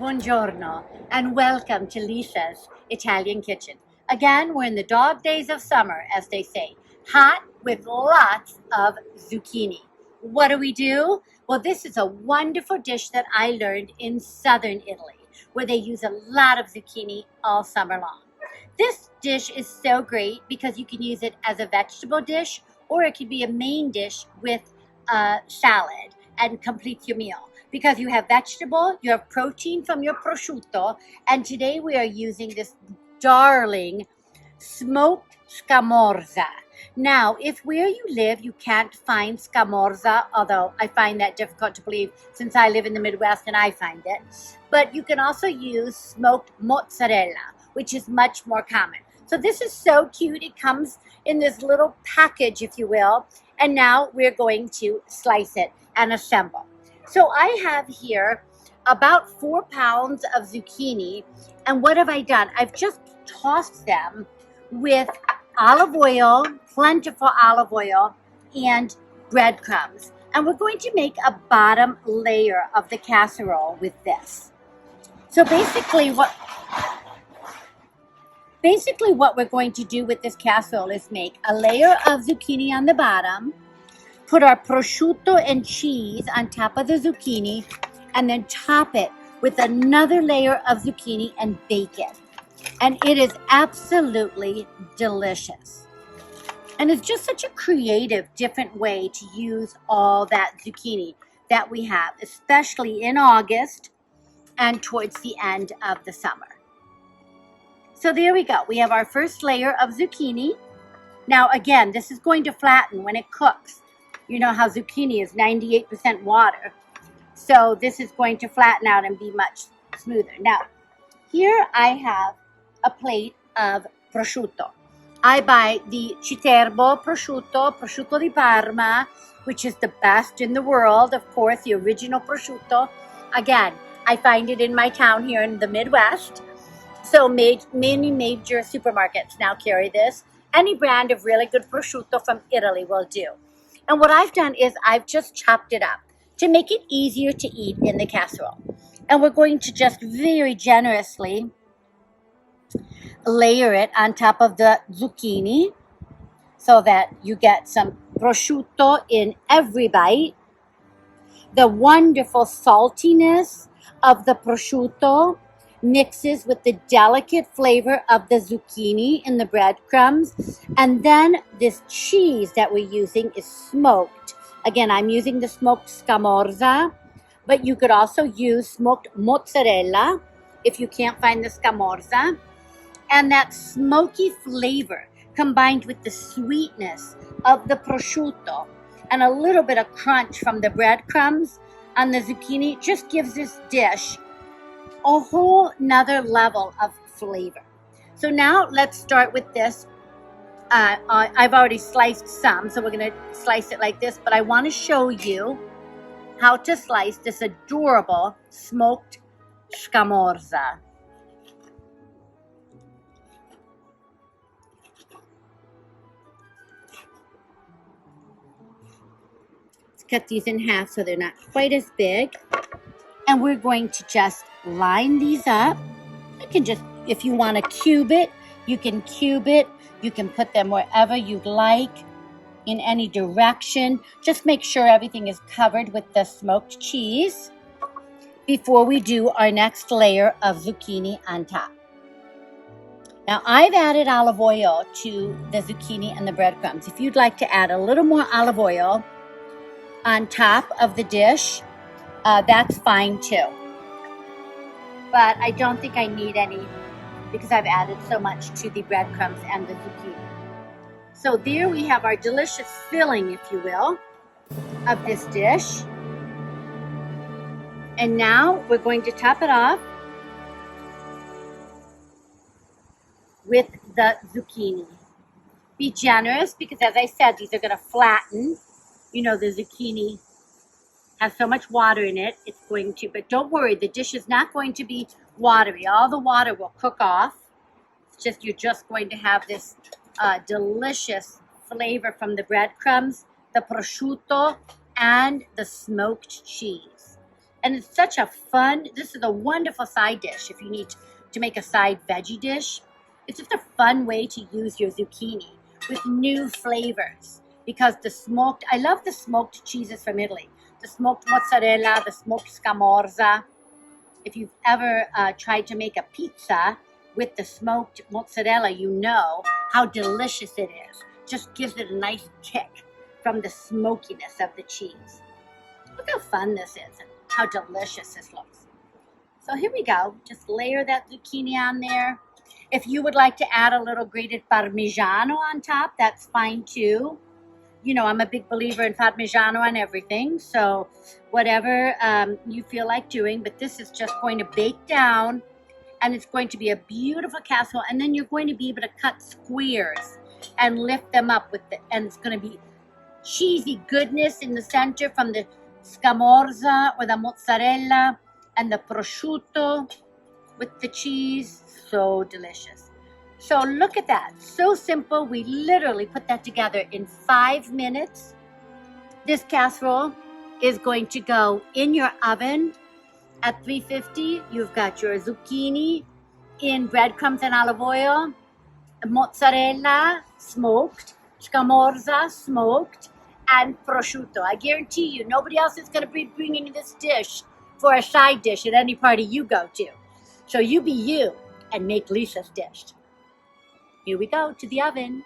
buongiorno, and welcome to Lisa's Italian Kitchen. Again, we're in the dog days of summer, as they say, hot with lots of zucchini. What do? Well, this is a wonderful dish that I learned in southern Italy, where they use a lot of zucchini all summer long. This dish is so great because you can use it as a vegetable dish, or it could be a main dish with a salad and complete your meal. Because you have vegetable, you have protein from your prosciutto, and today we are using this darling smoked scamorza. Now, if where you live you can't find scamorza, although I find that difficult to believe since I live in the Midwest and I find it, but you can also use smoked mozzarella, which is much more common. So this is so cute. It comes in this little package, if you will, and now we're going to slice it and assemble. So I have here about 4 pounds of zucchini, and what have I done? I've just tossed them with olive oil, plentiful olive oil, and breadcrumbs. And we're going to make a bottom layer of the casserole with this. So basically what we're going to do with this casserole is make a layer of zucchini on the bottom, put our prosciutto and cheese on top of the zucchini, and then top it with another layer of zucchini and bake it. And it is absolutely delicious. And it's just such a creative, different way to use all that zucchini that we have, especially in August and towards the end of the summer. So there we go. We have our first layer of zucchini. Now again, this is going to flatten when it cooks. You know how zucchini is 98% water. So this is going to flatten out and be much smoother. Now, here I have a plate of prosciutto. I buy the Citerbo prosciutto di Parma, which is the best in the world, of course, the original prosciutto. Again, I find it in my town here in the Midwest. So many major supermarkets now carry this. Any brand of really good prosciutto from Italy will do. And what I've done is I've just chopped it up to make it easier to eat in the casserole. And we're going to just very generously layer it on top of the zucchini so that you get some prosciutto in every bite. The wonderful saltiness of the prosciutto mixes with the delicate flavor of the zucchini and the breadcrumbs. And then this cheese that we're using is smoked. Again, I'm using the smoked scamorza, but you could also use smoked mozzarella if you can't find the scamorza. And that smoky flavor combined with the sweetness of the prosciutto and a little bit of crunch from the breadcrumbs on the zucchini just gives this dish a whole nother level of flavor. So now let's start with this. I've already sliced some, so we're going to slice it like this, but I want to show you how to slice this adorable smoked scamorza. Let's cut these in half so they're not quite as big. And we're going to just line these up. You can just, if you want to cube it, you can cube it. You can put them wherever you'd like, in any direction. Just make sure everything is covered with the smoked cheese before we do our next layer of zucchini on top. Now, I've added olive oil to the zucchini and the breadcrumbs. If you'd like to add a little more olive oil on top of the dish, that's fine too. But I don't think I need any because I've added so much to the breadcrumbs and the zucchini. So there we have our delicious filling, if you will, of this dish. And now we're going to top it off with the zucchini. Be generous because, as I said, these are going to flatten. You know, the zucchini has so much water in it, it's going to, but don't worry, the dish is not going to be watery. All the water will cook off. It's just, you're just going to have this delicious flavor from the breadcrumbs, the prosciutto, and the smoked cheese. And it's such a fun, this is a wonderful side dish if you need to make a side veggie dish. It's just a fun way to use your zucchini with new flavors. Because I love the smoked cheeses from Italy. The smoked mozzarella, the smoked scamorza. If you've ever tried to make a pizza with the smoked mozzarella, you know how delicious it is. Just gives it a nice kick from the smokiness of the cheese. Look how fun this is and how delicious this looks. So here we go. Just layer that zucchini on there. If you would like to add a little grated Parmigiano on top, that's fine too. You know, I'm a big believer in Parmigiano on everything, so whatever you feel like doing, but this is just going to bake down, and it's going to be a beautiful casserole, and then you're going to be able to cut squares and lift them up and it's going to be cheesy goodness in the center from the scamorza or the mozzarella and the prosciutto with the cheese. So delicious. So look at that. So simple. We literally put that together in 5 minutes. This casserole is going to go in your oven at 350. You've got your zucchini in breadcrumbs and olive oil, mozzarella smoked, scamorza smoked, and prosciutto. I guarantee you nobody else is going to be bringing this dish for a side dish at any party you go to. So you be you and make Lisa's dish. Here we go to the oven.